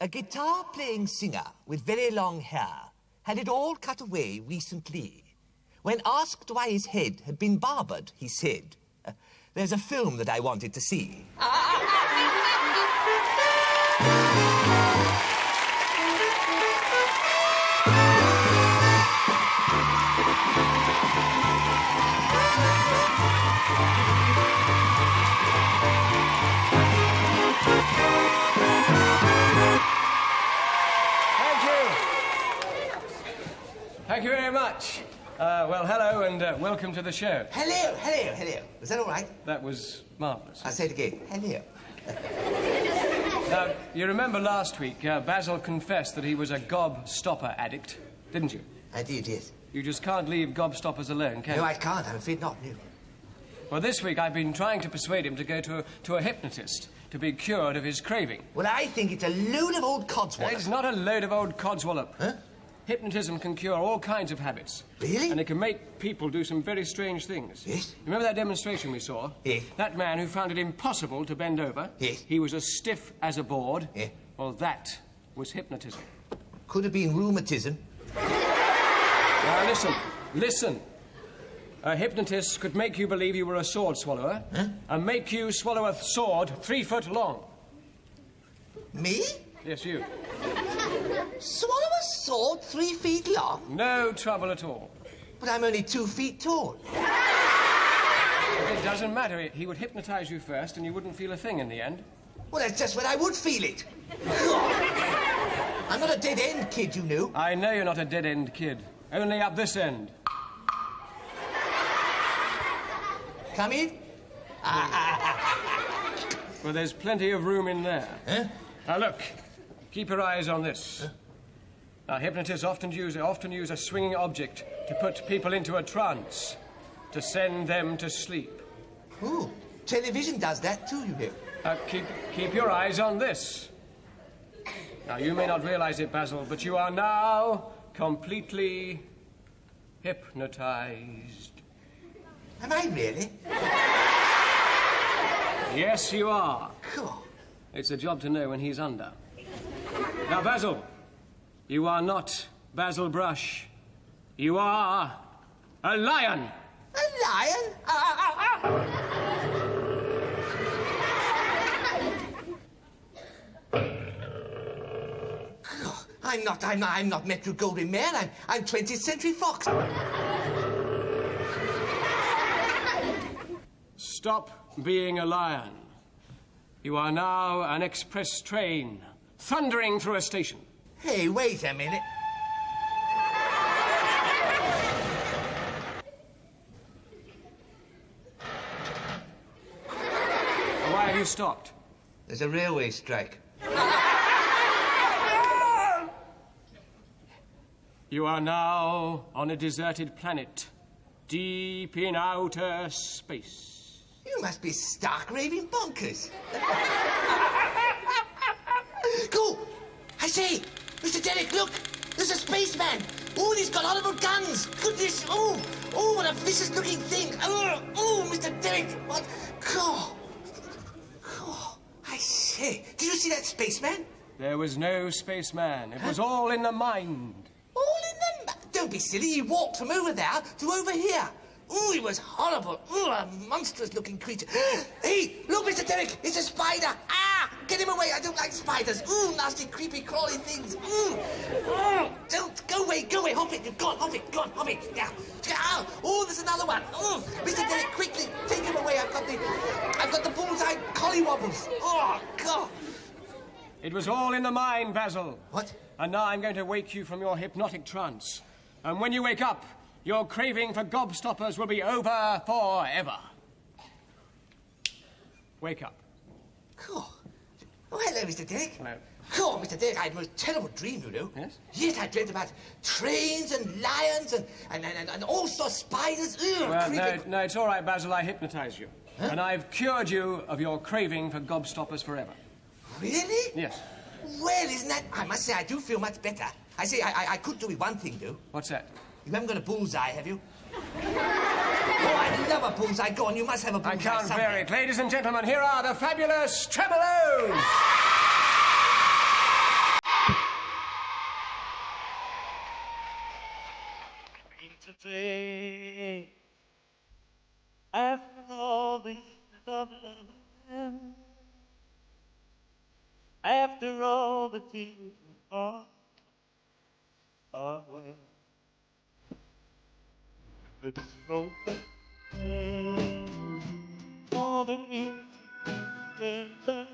A guitar-playing singer with very long hair had it all cut away recently. When asked why his head had been barbered, he said, there's a film that I wanted to see. Thank you very much. Well, hello and welcome to the show. Hello, hello, hello. Was that all right? That was marvellous. I'll say it again. Hello. Now, you remember last week, Basil confessed that he was a gob-stopper addict, didn't you? I did, yes. You just can't leave gob-stoppers alone, can you? No, I can't. I'm afraid not, no. Well, this week I've been trying to persuade him to go to a hypnotist to be cured of his craving. Well, I think it's a load of old codswallop. It's not a load of old codswallop. Huh? Hypnotism can cure all kinds of habits. Really? And it can make people do some very strange things. Yes. Remember that demonstration we saw? Yes. That man who found it impossible to bend over? Yes. He was as stiff as a board? Yes. Well, that was hypnotism. Could have been rheumatism. Now, listen. A hypnotist could make you believe you were a sword swallower, huh? And make you swallow a sword 3 foot long. Me? Yes, you. Swallow a sword 3 feet long? No trouble at all. But I'm only 2 feet tall. It doesn't matter. He would hypnotize you first and you wouldn't feel a thing in the end. Well, that's just when I would feel it. I'm not a dead-end kid, you know. I know you're not a dead-end kid. Only up this end. Come in. Well, there's plenty of room in there. Huh? Now, look. Keep your eyes on this. Huh? Now, hypnotists often use a swinging object to put people into a trance, to send them to sleep. Ooh, television does that too, you know. Keep your eyes on this. Now, you may not realize it, Basil, but you are now completely hypnotized. Am I really? Yes, you are. Cool. It's a job to know when he's under. Now, Basil, you are not Basil Brush. You are a lion. A lion? I'm not Metro Goldwyn Mayer. I'm 20th Century Fox. Stop being a lion. You are now an express train thundering through a station. Hey, wait a minute. Why have you stopped? There's a railway strike. You are now on a deserted planet, deep in outer space. You must be stark raving bonkers. Go! I say, Mr. Derek, look! There's a spaceman! Oh, and he's got horrible guns! Goodness! Oh, what a vicious-looking thing! Oh, Mr. Derek! What? Oh, I say, did you see that spaceman? There was no spaceman. It was all in the mind. All in the... Don't be silly. He walked from over there to over here. Oh, he was horrible. Oh, a monstrous-looking creature. Hey, look, Mr. Derek, it's a spider. Ah, get him away. I don't like spiders. Ooh, nasty, creepy, crawly things. Don't, go away, hop it. Go on, hop it. Now, oh, there's another one. Oh, Mr. Derek, quickly, take him away. I've got the bullseye collywobbles. Oh, God. It was all in the mind, Basil. What? And now I'm going to wake you from your hypnotic trance. And when you wake up, your craving for gobstoppers will be over forever. Wake up. Cool. Oh, hello, Mr. Derek. Hello. Cool, Mr. Derek. I had a most terrible dream, you know. Yes? Yes, I dreamt about trains and lions and all sorts of spiders. Ugh, well, no, it's all right, Basil. I hypnotized you. Huh? And I've cured you of your craving for gobstoppers forever. Really? Yes. Well, isn't that... I must say, I do feel much better. I say, I could do with one thing, though. What's that? You haven't got a bullseye, have you? Oh, I love a bullseye. Go on, you must have a bullseye I can't somewhere. bear it. Ladies and gentlemen, here are the fabulous Tremeloes! after all the tears are away. There's no more than you can bear.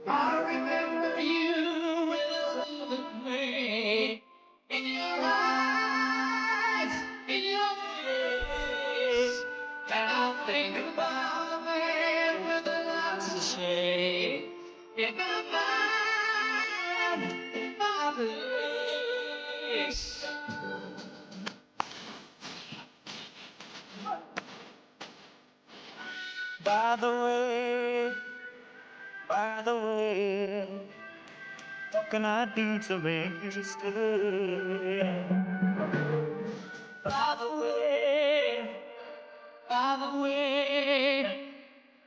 I remember you with a loving way in your eyes, in your face, and I think about a man with a lot to say. In my mind, in my place. By the way, what can I do to make you stay? By the way,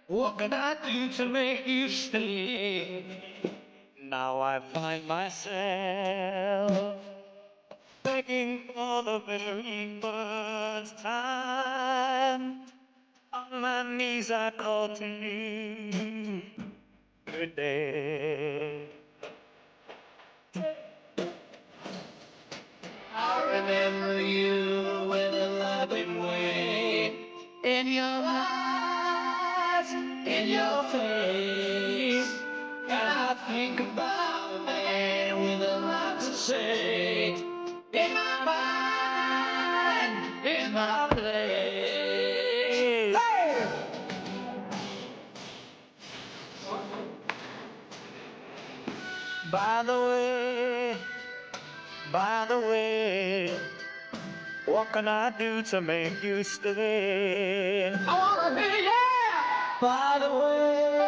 what can I do to make you stay? Now I find myself begging for the very first time. On my knees I call to you today. I remember you in a loving way, in your eyes, in your face, and I think about a man with a lot to say. In my mind, in my place. Hey! By the way, what can I do to make you stay? I wanna be, yeah! By the way,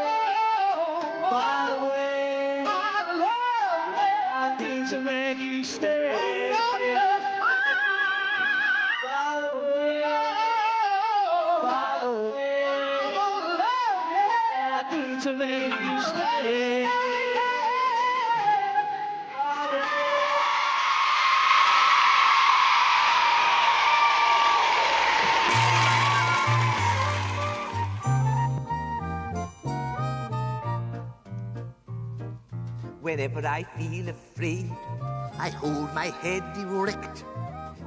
what I do to make you stay? By the way, what I do to make you stay? Whenever I feel afraid, I hold my head erect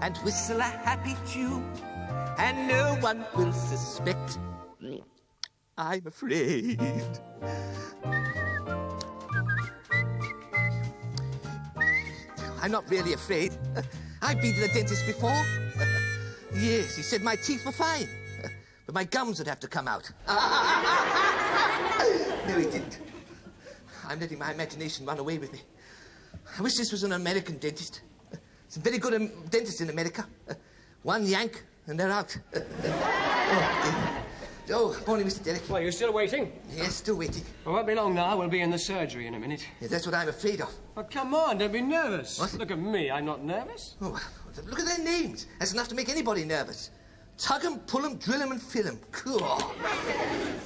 and whistle a happy tune, and no one will suspect I'm afraid. I'm not really afraid. I've been to the dentist before. Yes, he said my teeth were fine, but my gums would have to come out. No, he didn't. I'm letting my imagination run away with me. I wish this was an American dentist. Some very good dentists in America. One yank, and they're out. Morning, Mr. Derrick. Well, you're still waiting? Yes, still waiting. Well, won't be long now. We'll be in the surgery in a minute. Yeah, that's what I'm afraid of. Oh, come on, don't be nervous. What? Look at me, I'm not nervous. Oh, look at their names. That's enough to make anybody nervous. Tug 'em, pull 'em, drill 'em, and fill 'em. Cool.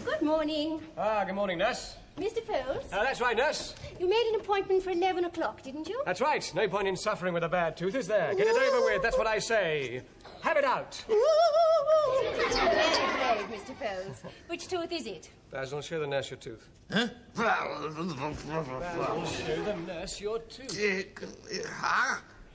Good morning. Good morning, nurse. Mr. Fowlds? That's right, nurse. You made an appointment for 11 o'clock, didn't you? That's right. No point in suffering with a bad tooth, is there? Get it over with, that's what I say. Have it out. Very brave, Mr. Fowlds. Which tooth is it? Basil, show the nurse your tooth. Huh? Basil, show the nurse your tooth.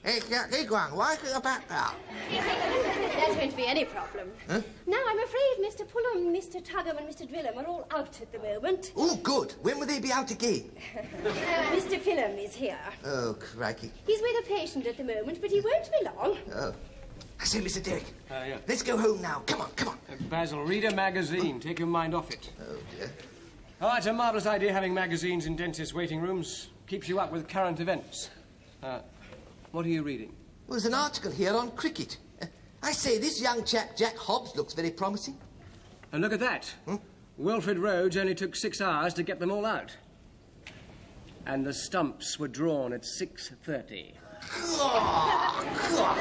Hey, Guang, why are you back now? That won't be any problem. Huh? Now, I'm afraid Mr. Pullum, Mr. Tugham and Mr. Drillum are all out at the moment. Oh, good. When will they be out again? Mr. Phillum is here. Oh, crikey. He's with a patient at the moment, but he won't be long. Oh. I say, Mr. Derrick. Yeah. Let's go home now. Come on, come on. Basil, read a magazine. Take your mind off it. Oh, dear. Oh, it's a marvellous idea having magazines in dentists' waiting rooms. Keeps you up with current events. What are you reading? Well, there's an article here on cricket. I say, this young chap, Jack Hobbs, looks very promising. And look at that. Wilfred Rhodes only took 6 hours to get them all out. And the stumps were drawn at 6:30. Oh, God.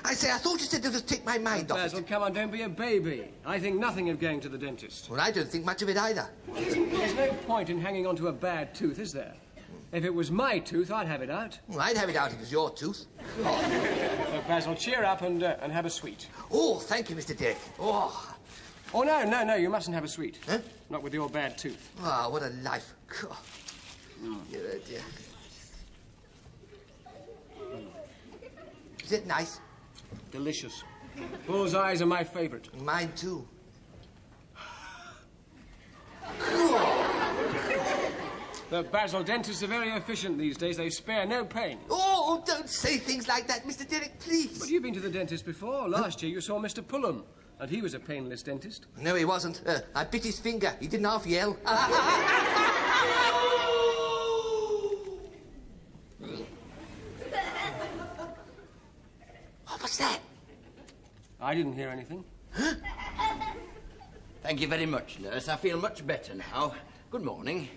I say, I thought you said to just take my mind off Basil, it. come on, don't be a baby. I think nothing of going to the dentist. Well, I don't think much of it either. There's no point in hanging on to a bad tooth, is there? If it was my tooth, I'd have it out. Well, I'd have it out if it was your tooth. Basil, cheer up and have a sweet. Oh, thank you, Mr. Dick. Oh. Oh, no, you mustn't have a sweet. Huh? Not with your bad tooth. Ah, what a life. God. Dear, oh dear. Is it nice? Delicious. Bull's eyes are my favourite. Mine, too. The Basil dentists are very efficient these days. They spare no pain. Oh, don't say things like that, Mr. Derek, please. But you've been to the dentist before. Last year you saw Mr. Pullum, and he was a painless dentist. No, he wasn't. I bit his finger. He didn't half yell. What was that? I didn't hear anything. Huh? Thank you very much, nurse. I feel much better now. Good morning.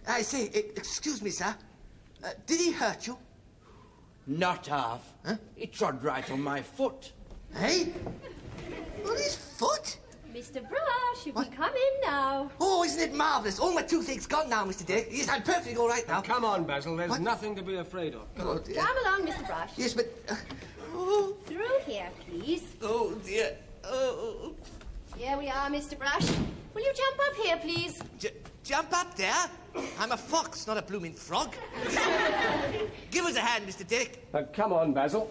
I say, excuse me, sir. Did he hurt you? Not half. Huh? He trod right on my foot. Hey? On his foot? Mr. Brush, you What? can come in now. Oh, isn't it marvellous? All my toothache's gone now, Mr. Dick. Yes, I'm perfectly all right now. Come on, Basil. There's What? nothing to be afraid of. Oh, dear. Come along, Mr. Brush. Yes, but... oh, Through here, please. oh, dear. Oh. Here we are, Mr. Brush. Will you jump up here, please? Jump up there? I'm a fox, not a blooming frog. Give us a hand, Mr. Dick. Come on, Basil.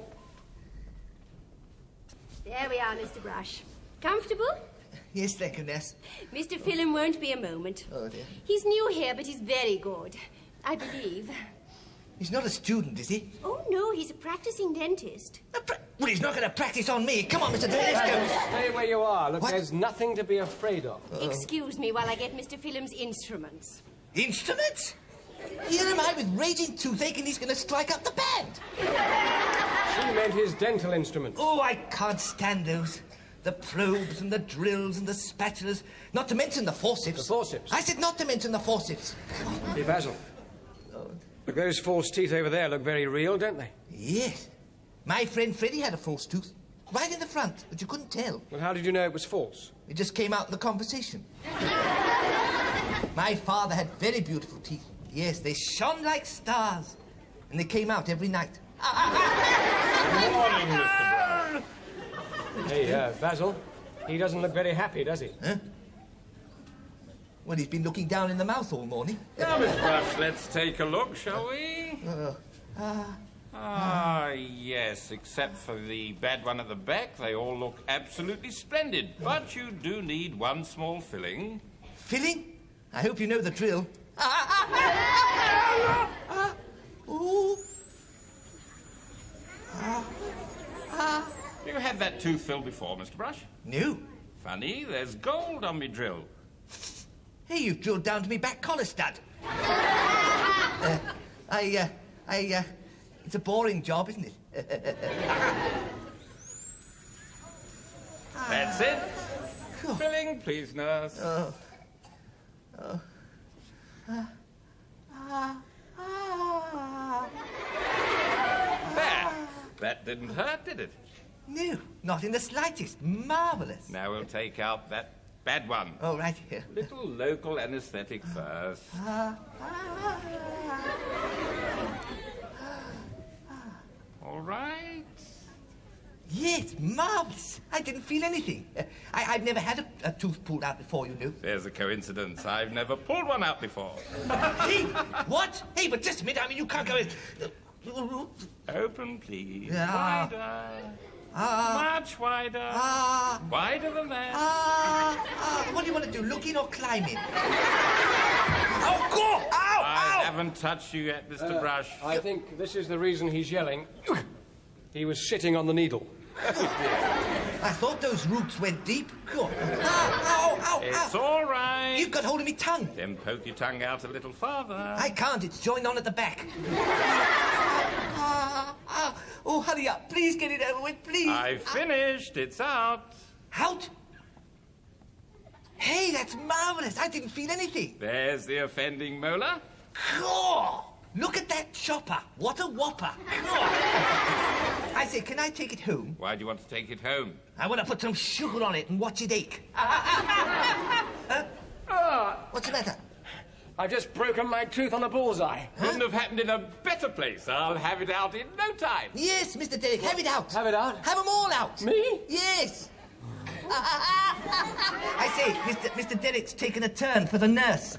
There we are, Mr. Brush. Comfortable? Yes, thank you, Ness. Mr. Phelan won't be a moment. Oh, dear. He's new here, but he's very good. I believe. He's not a student, is he? Oh, no, he's a practicing dentist. Well, he's not going to practice on me. Come on, Mr. Dick, let's go. Stay where you are. Look, What? there's nothing to be afraid of. Excuse me while I get Mr. Phelan's instruments. Instruments? Here am I with raging toothache and he's going to strike up the band. She meant his dental instruments. Oh, I can't stand those. The probes and the drills and the spatulas. Not to mention the forceps. The forceps? I said not to mention the forceps. Hey, Basil. Look, those false teeth over there look very real, don't they? Yes. My friend Freddie had a false tooth. Right in the front, but you couldn't tell. Well, how did you know it was false? It just came out in the conversation. My father had very beautiful teeth. Yes, they shone like stars. And they came out every night. Good morning, Mr. Brown. Hey, Basil, he doesn't look very happy, does he? Huh? Well, he's been looking down in the mouth all morning. Now, Miss Brush, let's take a look, shall we? Yes, except for the bad one at the back, they all look absolutely splendid. But you do need one small filling. Filling? I hope you know the drill. Ooh. You had that tooth filled before, Mr. Brush? No. Funny, there's gold on me drill. Hey, you've drilled down to me back collar stud. It's a boring job, isn't it? That's it. Filling, please, nurse. There. That didn't hurt, did it? No, not in the slightest. Marvellous. Now we'll take out that bad one. Oh, right here. Little local anaesthetic first. All right. Yes, marvellous. I didn't feel anything. I've never had a tooth pulled out before, you know. There's a coincidence. I've never pulled one out before. Hey, what? Hey, but just a minute. I mean, you can't go in. Open, please. Ah. Wider. Much wider. Wider than that. What do you want to do, look in or climb in? Oh, go! Ow, I ow! haven't touched you yet, Mr. Brush. I think this is the reason he's yelling. He was sitting on the needle. I thought those roots went deep. Go. Ow. It's all right. You've got hold of me tongue. Then poke your tongue out a little farther. I can't. It's joined on at the back. Oh, hurry up. Please get it over with, please. I've finished. It's out. Out? Hey, that's marvellous. I didn't feel anything. There's the offending molar. Cool. Look at that chopper. What a whopper. Cool. I say, can I take it home? Why do you want to take it home? I want to put some sugar on it and watch it ache. What's the matter? I've just broken my tooth on a bullseye. Couldn't have happened in a better place. I'll have it out in no time. Yes, Mr. Derek, have it out. Have it out? Have them all out. Me? Yes. I say, Mr. Derek's taken a turn for the nurse.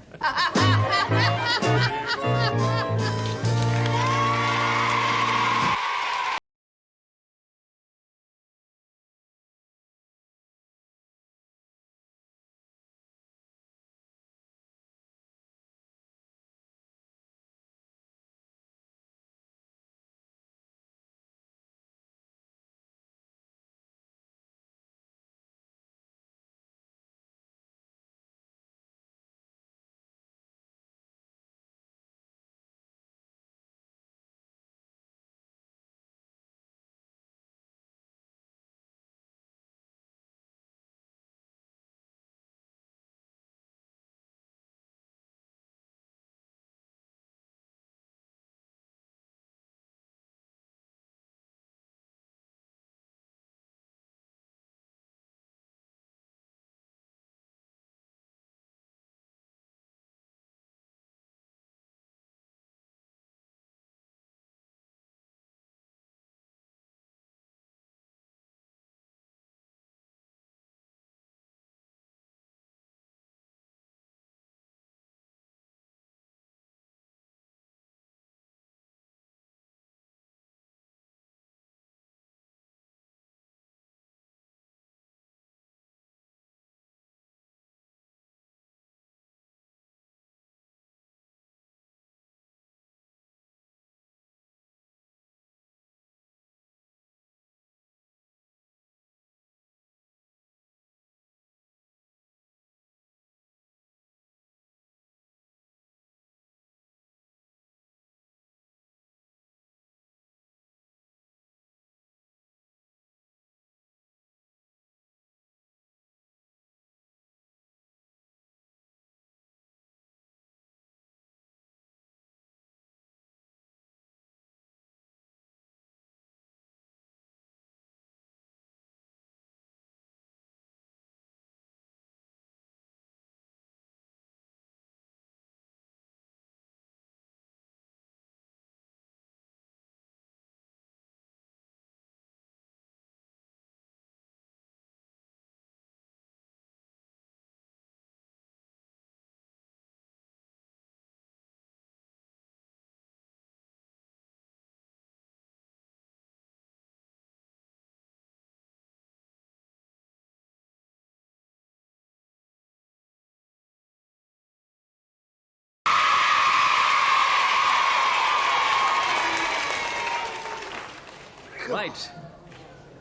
Right.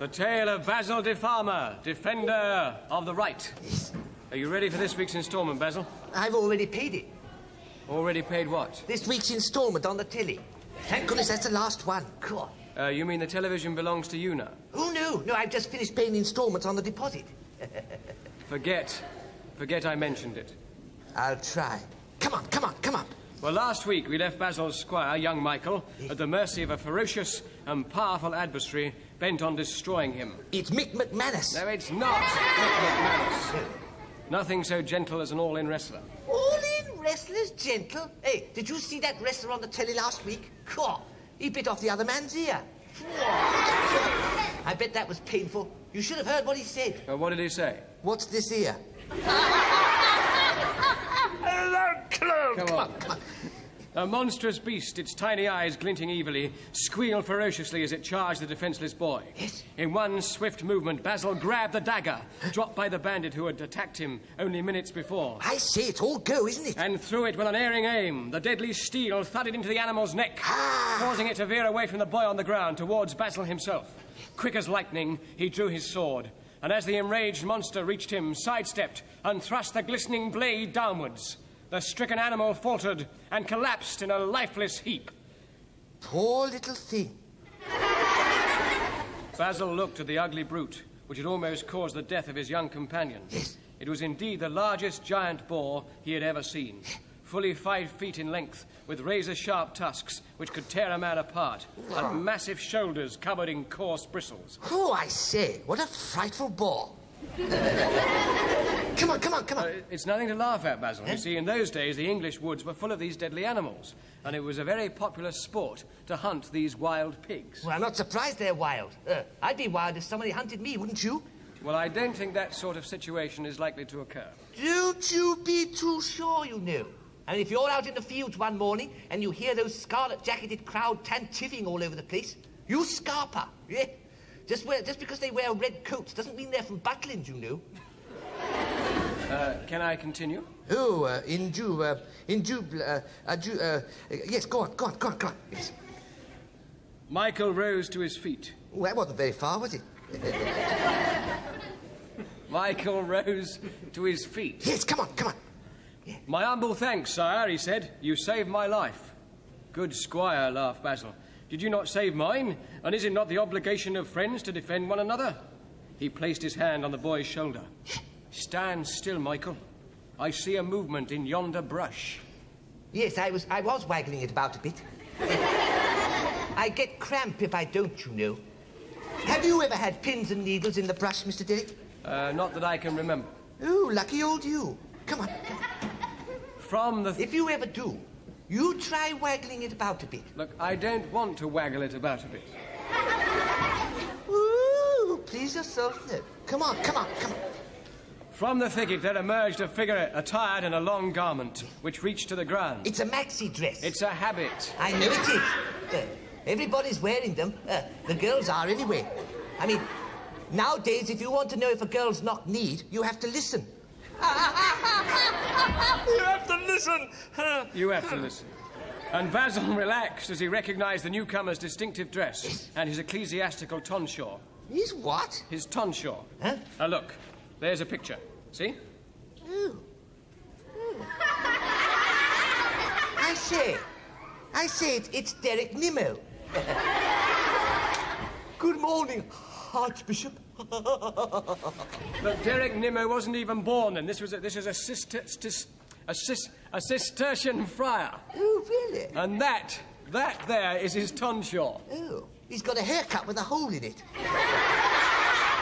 The tale of Basil de Farmer, defender of the right. Yes. Are you ready for this week's installment, Basil? I've already paid it. Already paid what? This week's installment on the telly. Thank goodness that's the last one. God. You mean the television belongs to you now? Oh, no. No, I've just finished paying installments on the deposit. Forget I mentioned it. I'll try. Come on, come on, come on. Well, last week we left Basil's squire, young Michael, at the mercy of a ferocious and powerful adversary bent on destroying him. It's Mick McManus. No, it's not Mick McManus. Nothing so gentle as an all-in wrestler. All-in wrestlers gentle? Hey, did you see that wrestler on the telly last week? God, he bit off the other man's ear. I bet that was painful. You should have heard what he said. What did he say? What's this ear? Come on. A monstrous beast, its tiny eyes glinting evilly, squealed ferociously as it charged the defenseless boy. Yes. In one swift movement, Basil grabbed the dagger, dropped by the bandit who had attacked him only minutes before. I say, it's all go, isn't it? And threw it with an unerring aim. The deadly steel thudded into the animal's neck, causing it to veer away from the boy on the ground towards Basil himself. Quick as lightning, he drew his sword, and as the enraged monster reached him, sidestepped and thrust the glistening blade downwards. The stricken animal faltered and collapsed in a lifeless heap. Poor little thing. Basil looked at the ugly brute, which had almost caused the death of his young companion. Yes. It was indeed the largest giant boar he had ever seen, fully 5 feet in length, with razor-sharp tusks which could tear a man apart, and massive shoulders covered in coarse bristles. Oh, I say, what a frightful boar. Come on, come on, come on. It's nothing to laugh at, Basil. You see, in those days, the English woods were full of these deadly animals, and it was a very popular sport to hunt these wild pigs. Well, I'm not surprised they're wild. I'd be wild if somebody hunted me, wouldn't you? Well, I don't think that sort of situation is likely to occur. Don't you be too sure, you know. I mean, if you're out in the fields one morning and you hear those scarlet-jacketed crowd tantiffing all over the place, you scarper, yeah? Just because they wear red coats doesn't mean they're from Bartlett, you know. Can I continue? Oh, yes, go on. Yes. Michael rose to his feet. Well, that wasn't very far, was it? Michael rose to his feet. Yes, come on. Yeah. My humble thanks, sire, he said. You saved my life. Good squire, laughed Basil. Did you not save mine? And is it not the obligation of friends to defend one another? He placed his hand on the boy's shoulder. Stand still, Michael. I see a movement in yonder brush. Yes, I was waggling it about a bit. I get cramp if I don't, you know. Have you ever had pins and needles in the brush, Mr. Derek? Not that I can remember. Oh, lucky old you. Come on. If you ever do, you try waggling it about a bit. Look, I don't want to waggle it about a bit. Ooh, please yourself, no. Come on. From the thicket there emerged a figure attired in a long garment, which reached to the ground. It's a maxi dress. It's a habit. I know it is. Everybody's wearing them. The girls are anyway. I mean, nowadays, if you want to know if a girl's knock-kneed, you have to listen. You have to listen. You have to listen. And Basil relaxed as he recognized the newcomer's distinctive dress and his ecclesiastical tonsure. His what? His tonsure. Huh? Now look, there's a picture. See? Ooh. I say it's Derek Nimmo. Good morning, Archbishop. Look, Derek Nimmo wasn't even born then. This is a Cistercian friar. Oh, really? And that there is his tonsure. Oh, he's got a haircut with a hole in it.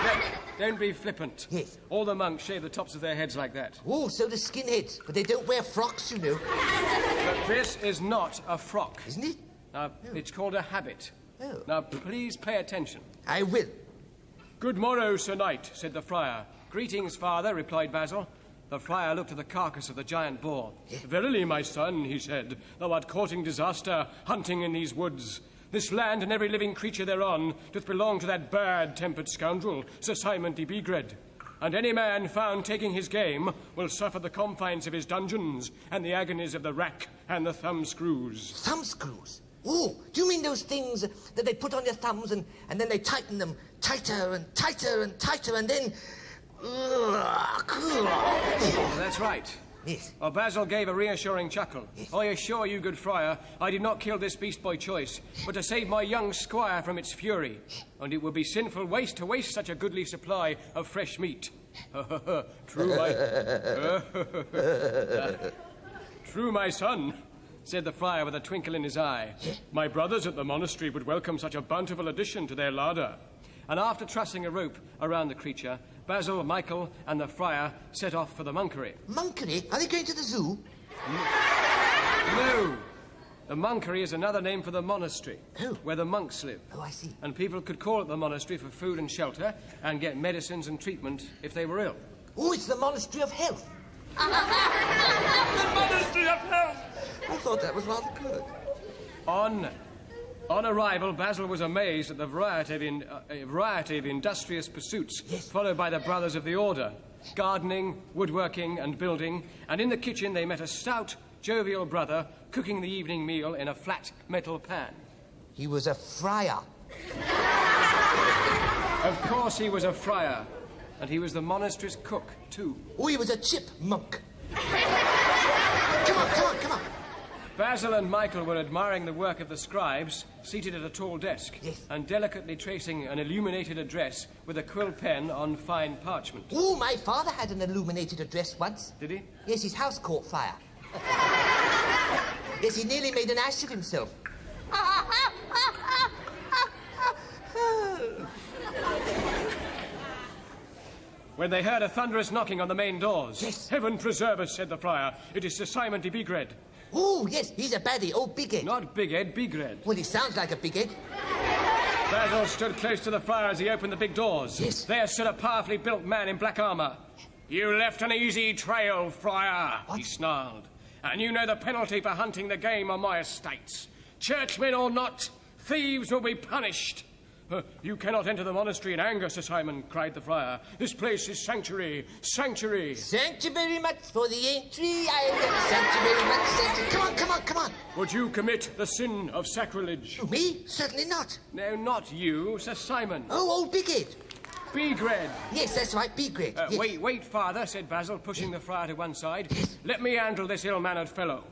Look, don't be flippant. Yes. All the monks shave the tops of their heads like that. Oh, so do skinheads, but they don't wear frocks, you know. But this is not a frock. Isn't it? It's called a habit. Oh. Now, please pay attention. I will. Good morrow, Sir Knight, said the friar. Greetings, father, replied Basil. The friar looked at the carcass of the giant boar. Yeah. Verily, my son, he said, thou art courting disaster, hunting in these woods. This land and every living creature thereon doth belong to that bad-tempered scoundrel, Sir Simon de Begred. And any man found taking his game will suffer the confines of his dungeons and the agonies of the rack and the thumbscrews. Thumbscrews? Oh, do you mean those things that they put on your thumbs and then they tighten them tighter and tighter and tighter and then... That's right. Yes. Well, Basil gave a reassuring chuckle. Yes. I assure you, good friar, I did not kill this beast by choice, but to save my young squire from its fury. And it would be sinful waste to waste such a goodly supply of fresh meat. True, True, my son, said the friar with a twinkle in his eye. My brothers at the monastery would welcome such a bountiful addition to their larder. And after trussing a rope around the creature, Basil, Michael, and the friar set off for the monkery. Monkery? Are they going to the zoo? No. The monkery is another name for the monastery, where the monks live. Oh, I see. And people could call at the monastery for food and shelter and get medicines and treatment if they were ill. Oh, it's the Monastery of Health. The Monastery of Health! I thought that was rather good. On arrival, Basil was amazed at the variety of industrious pursuits followed by the brothers of the order. Gardening, woodworking, and building. And in the kitchen they met a stout, jovial brother cooking the evening meal in a flat metal pan. He was a friar. Of course he was a friar. And he was the monastery's cook, too. Oh, he was a chipmunk. Come on. Basil and Michael were admiring the work of the scribes, seated at a tall desk, and delicately tracing an illuminated address with a quill pen on fine parchment. Oh, my father had an illuminated address once. Did he? Yes, his house caught fire. Yes, he nearly made an ass of himself. when they heard a thunderous knocking on the main doors. Yes. Heaven preserve us, said the friar. It is Sir Simon de Bigred. Oh, yes, he's a baddie. Oh, Big Head. Not Big Ed, Bigred. Well, he sounds like a big head. Basil stood close to the friar as he opened the big doors. Yes. There stood a powerfully built man in black armour. You left an easy trail, friar, he snarled. And you know the penalty for hunting the game on my estates. Churchmen or not, thieves will be punished. You cannot enter the monastery in anger, Sir Simon, cried the friar. This place is sanctuary, sanctuary. Thank you very much for the entry. Thank you very much. Come on. Would you commit the sin of sacrilege? Me? Certainly not. No, not you, Sir Simon. Oh, Big Head. Bigred. Yes, that's right, Big Head. Yes. Wait, father, said Basil, pushing the friar to one side. Let me handle this ill-mannered fellow.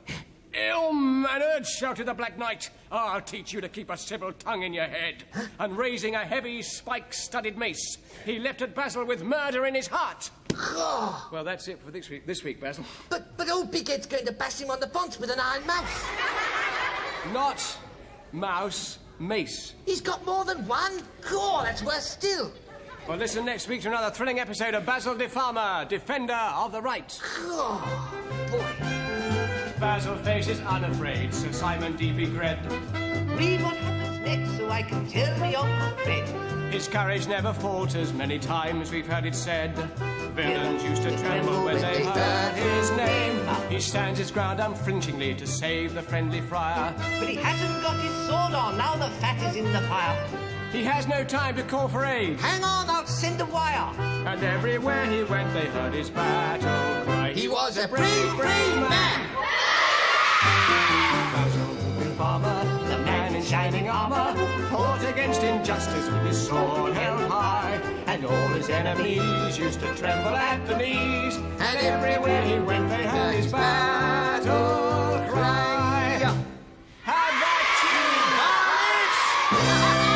Ill-mannered, shouted the Black Knight. I'll teach you to keep a civil tongue in your head. And raising a heavy spike-studded mace, he left at Basil with murder in his heart. Oh. Well, that's it for this week, Basil. But old Big Head's going to bash him on the bonds with an iron mouse. Not mouse, mace. He's got more than one? Oh, that's worse still. Well, listen next week to another thrilling episode of Basil de Farmer, Defender of the Right. Oh, boy. Basil faces unafraid Sir Simon de Bigred. Read what happens next so I can tell me Uncle Fred. His courage never falters, many times we've heard it said. Villains used to tremble when they heard his name. He stands his ground unflinchingly to save the friendly friar. But he hasn't got his sword on, now the fat is in the fire. He has no time to call for aid. Hang on, I'll send a wire. And everywhere he went, they heard his battle cry. He was a brave man. Basil the farmer, the man in shining armour, fought against injustice with his sword held high. And all his enemies used to tremble at the knees. And everywhere he went, they heard his battle cry. Have that tune, boys!